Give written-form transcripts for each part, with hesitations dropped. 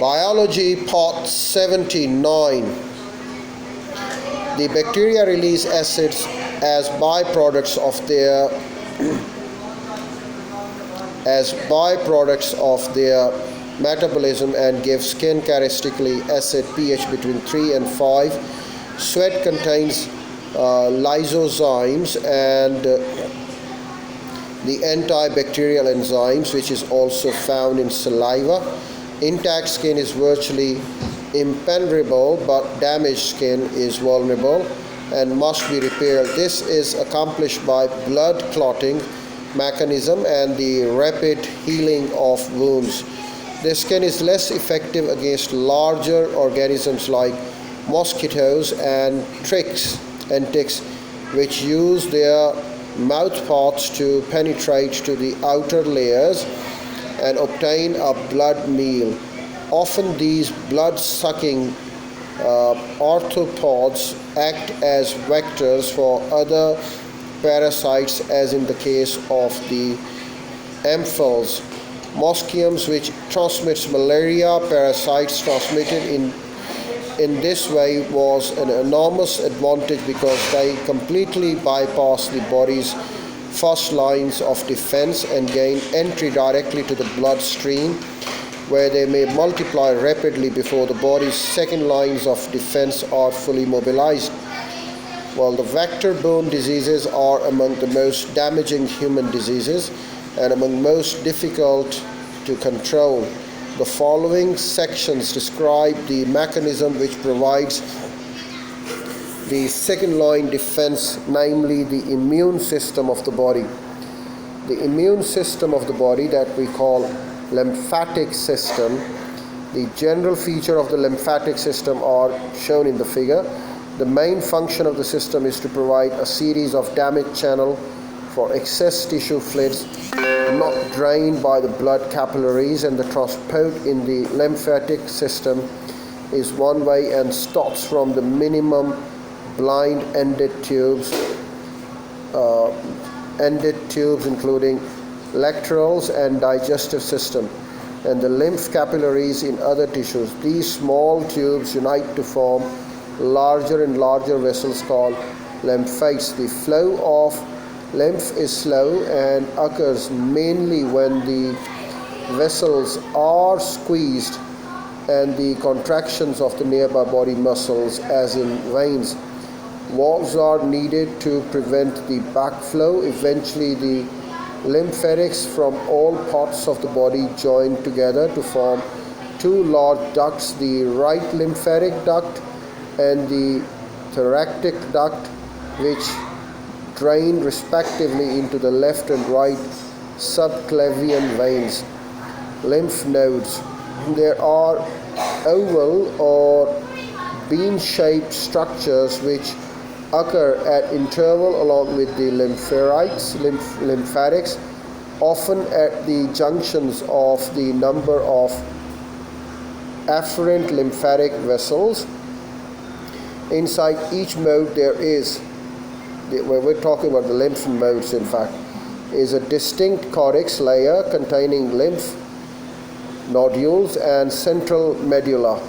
Biology Part 79. The bacteria release acids as byproducts of their metabolism and give skin characteristically acid pH between 3 and 5. Sweat contains lysozymes and the antibacterial enzymes, which is also found in saliva. Intact skin is virtually impenetrable, but damaged skin is vulnerable and must be repaired. This is accomplished by blood clotting mechanism and the rapid healing of wounds. The skin is less effective against larger organisms like mosquitoes and ticks, which use their mouthparts to penetrate to the outer layers and obtain a blood meal. Often these blood-sucking arthropods act as vectors for other parasites, as in the case of the amphiles. Mosquitoes, which transmits malaria, parasites transmitted in this way was an enormous advantage because they completely bypass the body's first lines of defense and gain entry directly to the bloodstream, where they may multiply rapidly before the body's second lines of defense are fully mobilized. While the vector-borne diseases are among the most damaging human diseases and among most difficult to control. The following sections describe the mechanism which provides the second line defense, namely the immune system of the body. The immune system of the body that we call lymphatic system. The general feature of the lymphatic system are shown in the figure. The main function of the system is to provide a series of damaged channels for excess tissue fluids not drained by the blood capillaries, and the transport in the lymphatic system is one way and stops from the minimum blind-ended tubes including laterals and digestive system, and the lymph capillaries in other tissues. These small tubes unite to form larger and larger vessels called lymphates. The flow of lymph is slow and occurs mainly when the vessels are squeezed and the contractions of the nearby body muscles, as in veins. Valves are needed to prevent the backflow. Eventually, the lymphatics from all parts of the body join together to form two large ducts, the right lymphatic duct and the thoracic duct, which drain respectively into the left and right subclavian veins. Lymph nodes. There are oval or bean-shaped structures which occur at interval along with the lymphatics, often at the junctions of the number of afferent lymphatic vessels. Inside each mode there is, when we're talking about the lymph nodes in fact, is a distinct cortex layer containing lymph nodules and central medulla.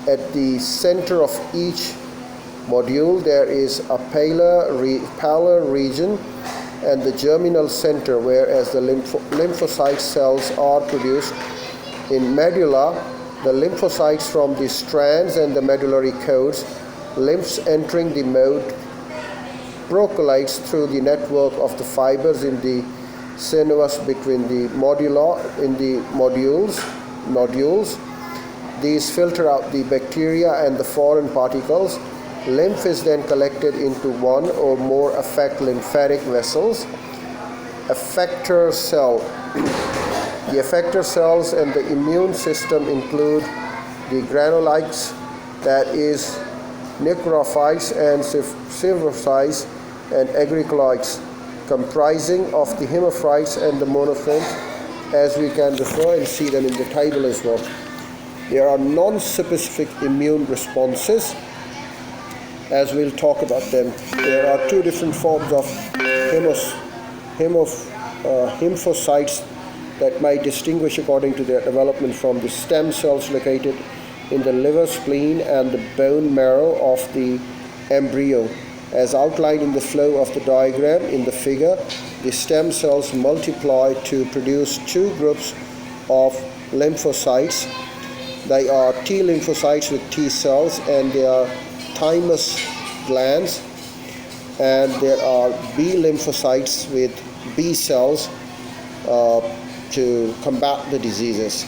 At the center of each module there is a paler region and the germinal center, whereas the lymphocyte cells are produced. In medulla, the lymphocytes from the strands and the medullary codes, lymphs entering the mode percolates through the network of the fibers in the sinuous between the nodules. These filter out the bacteria and the foreign particles. Lymph is then collected into one or more effect lymphatic vessels. Effector cell. The effector cells and the immune system include the granulocytes, that is, necrophytes and xerophytes and aggregocytes, comprising of the hemophytes and the monophytes, as we can refer and see them in the table as well. There are non-specific immune responses, as we'll talk about them. There are two different forms of lymphocytes that might distinguish according to their development from the stem cells located in the liver, spleen, and the bone marrow of the embryo. As outlined in the flow of the diagram in the figure, the stem cells multiply to produce two groups of lymphocytes. They are T lymphocytes with T cells, and they are thymus glands, and there are B lymphocytes with B cells to combat the diseases.